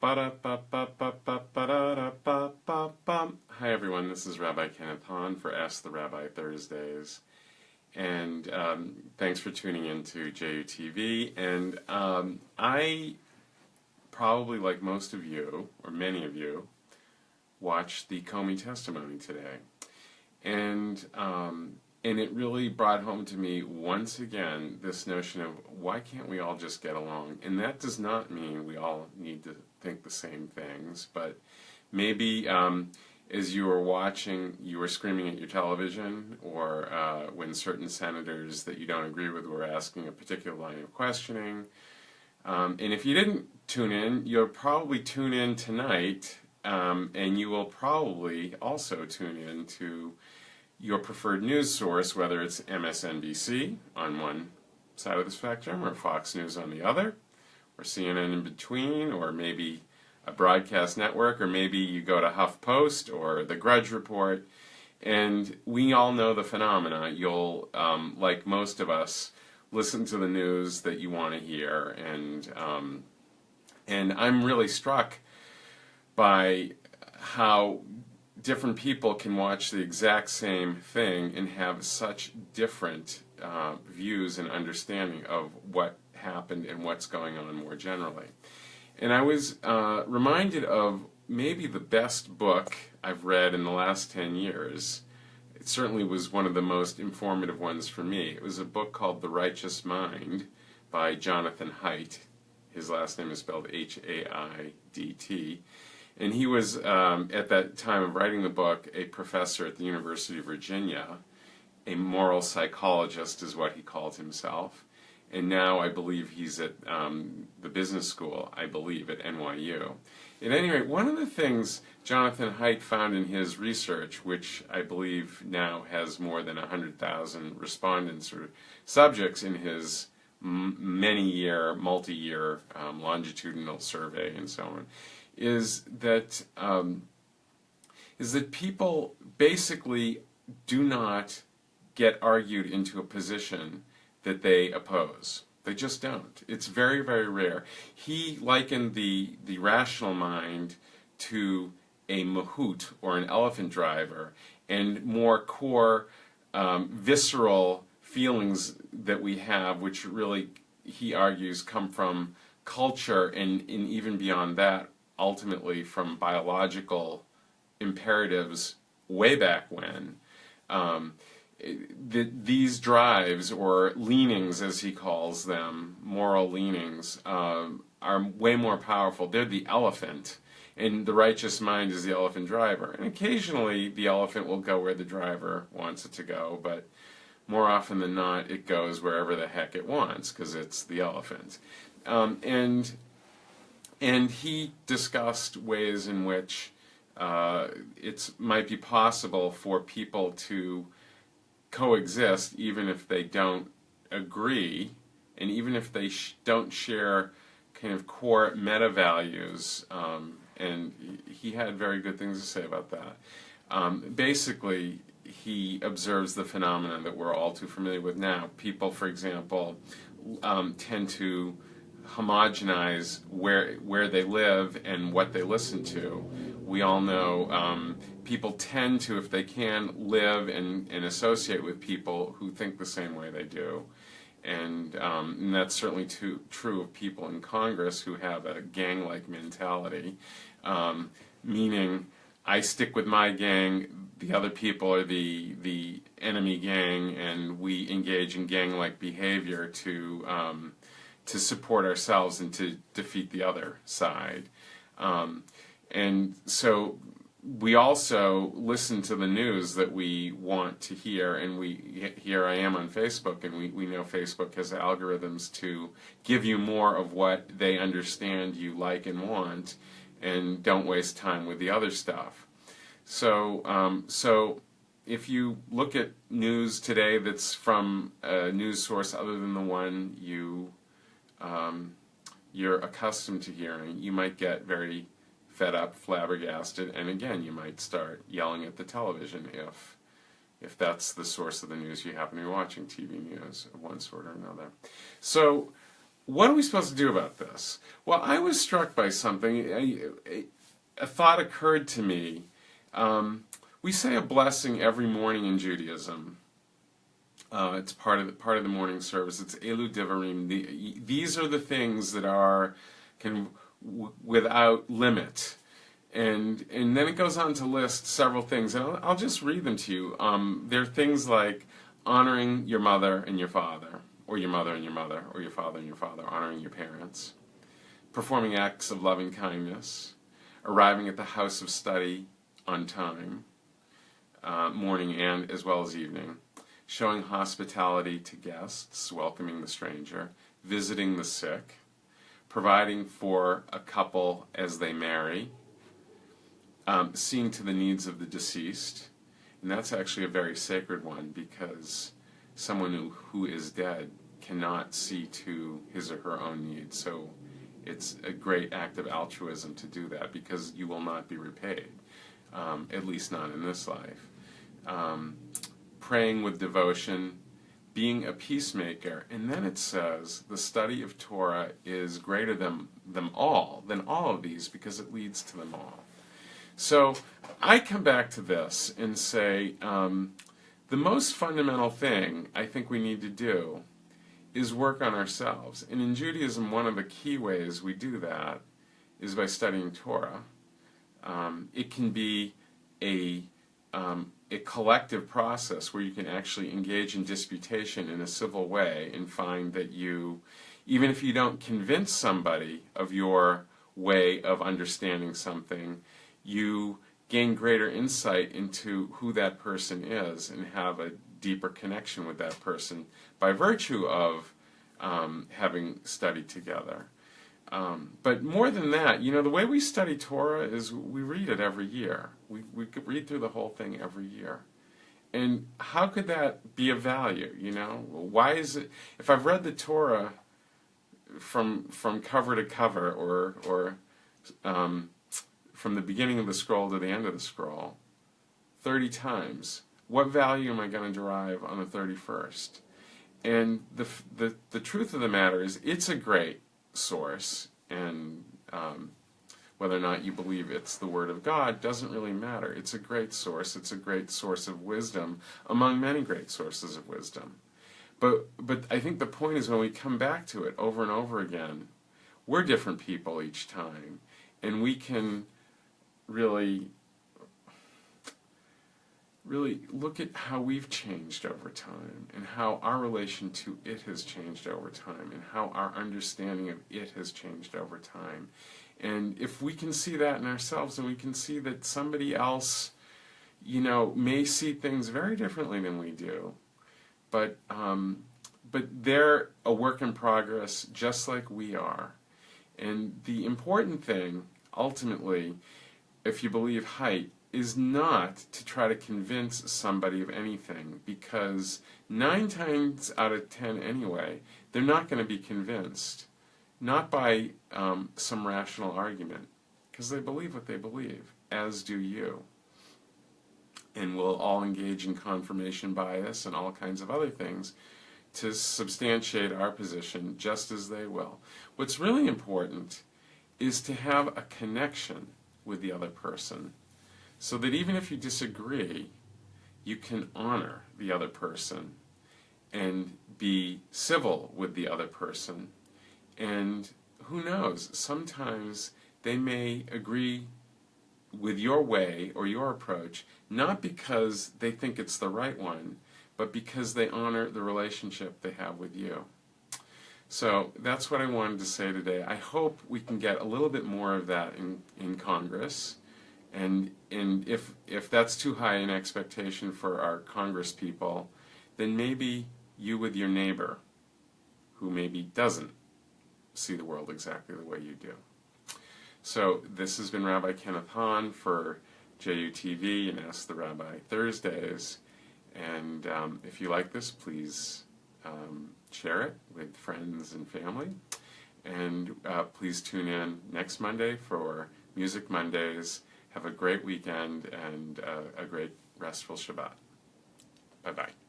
Hi everyone, this is Rabbi Kenneth Hahn for Ask the Rabbi Thursdays, and thanks for tuning in to JUTV. And I probably, like most of you, or many of you, watched the Comey testimony today, and it really brought home to me once again this notion of why can't we all just get along? And that does not mean we all need to think the same things, but maybe as you were watching, you were screaming at your television, or when certain senators that you don't agree with were asking a particular line of questioning. And if you didn't tune in, you'll probably tune in tonight, and you will probably also tune in to your preferred news source, whether it's MSNBC on one side of the spectrum, or Fox News on the other, or CNN in between, or maybe a broadcast network, or maybe you go to HuffPost or The Grudge Report. And we all know the phenomena. You'll, like most of us, listen to the news that you want to hear. And I'm really struck by how different people can watch the exact same thing and have such different views and understanding of what happened and what's going on more generally. And I was reminded of maybe the best book I've read in the last 10 years. It certainly was one of the most informative ones for me. It was a book called The Righteous Mind by Jonathan Haidt. His last name is spelled H-A-I-D-T. And he was, at that time of writing the book, a professor at the University of Virginia. A moral psychologist is what he called himself. And now I believe he's at the business school, I believe, at NYU. At any rate, one of the things Jonathan Haidt found in his research, which I believe now has more than 100,000 respondents or subjects in his many-year, multi-year longitudinal survey and so on, is that people basically do not get argued into a position that they oppose. They just don't. It's very, very rare. He likened the rational mind to a mahout or an elephant driver, and more core visceral feelings that we have, which really, he argues, come from culture and even beyond that, ultimately from biological imperatives way back when. These drives, or leanings as he calls them, moral leanings, are way more powerful. They're the elephant, and the righteous mind is the elephant driver. And occasionally the elephant will go where the driver wants it to go, but more often than not it goes wherever the heck it wants, because it's the elephant. And he discussed ways in which it might be possible for people to coexist even if they don't agree, and even if they don't share kind of core meta values, and he had very good things to say about that. Basically, he observes the phenomena that we're all too familiar with now. People, for example, tend to homogenize where they live and what they listen to. We all know people tend to, if they can, live and associate with people who think the same way they do. And that's certainly true of people in Congress who have a gang-like mentality, meaning I stick with my gang, the other people are the enemy gang, and we engage in gang-like behavior to support ourselves and to defeat the other side. And so we also listen to the news that we want to hear, and here I am on Facebook, and we know Facebook has algorithms to give you more of what they understand you like and want, and don't waste time with the other stuff. So if you look at news today that's from a news source other than the one you're accustomed to hearing, you might get very fed up, flabbergasted, and again, you might start yelling at the television if that's the source of the news you happen to be watching, TV news of one sort or another. So what are we supposed to do about this? Well, I was struck by something. A thought occurred to me. We say a blessing every morning in Judaism. It's part of the morning service. It's Elu Devarim. These are the things that are without limit. And then it goes on to list several things, and I'll just read them to you. There are things like honoring your mother and your father, or your mother and your mother, or your father and your father, honoring your parents, performing acts of loving kindness, arriving at the house of study on time, morning and as well as evening, showing hospitality to guests, welcoming the stranger, visiting the sick, providing for a couple as they marry, seeing to the needs of the deceased. And that's actually a very sacred one, because someone who is dead cannot see to his or her own needs. So it's a great act of altruism to do that, because you will not be repaid, at least not in this life. Praying with devotion, being a peacemaker, and then it says the study of Torah is greater than all of these, because it leads to them all. So I come back to this and say, the most fundamental thing I think we need to do is work on ourselves. And in Judaism, one of the key ways we do that is by studying Torah. It can be a collective process where you can actually engage in disputation in a civil way and find that you, even if you don't convince somebody of your way of understanding something, you gain greater insight into who that person is and have a deeper connection with that person by virtue of having studied together. But more than that, the way we study Torah is we read it every year. We could read through the whole thing every year. And how could that be of value, Why is it, if I've read the Torah from cover to cover, or from the beginning of the scroll to the end of the scroll, 30 times, what value am I going to derive on the 31st? And the truth of the matter is, it's a great source, and whether or not you believe it's the Word of God doesn't really matter. It's a great source. It's a great source of wisdom among many great sources of wisdom. But I think the point is, when we come back to it over and over again, we're different people each time, and we can really look at how we've changed over time, and how our relation to it has changed over time, and how our understanding of it has changed over time. And if we can see that in ourselves, and we can see that somebody else, may see things very differently than we do, but they're a work in progress just like we are. And the important thing, ultimately, if you believe height, is not to try to convince somebody of anything, because 9 times out of 10 anyway, they're not going to be convinced, not by some rational argument, because they believe what they believe, as do you. And we'll all engage in confirmation bias and all kinds of other things to substantiate our position, just as they will. What's really important is to have a connection with the other person, so that even if you disagree, you can honor the other person and be civil with the other person. And who knows, sometimes they may agree with your way or your approach, not because they think it's the right one, but because they honor the relationship they have with you. So that's what I wanted to say today. I hope we can get a little bit more of that in Congress. And if that's too high an expectation for our Congress people, then maybe you with your neighbor, who maybe doesn't see the world exactly the way you do. So this has been Rabbi Kenneth Hahn for JUTV and Ask the Rabbi Thursdays. And if you like this, please share it with friends and family. And please tune in next Monday for Music Mondays. Have a great weekend and a great restful Shabbat. Bye-bye.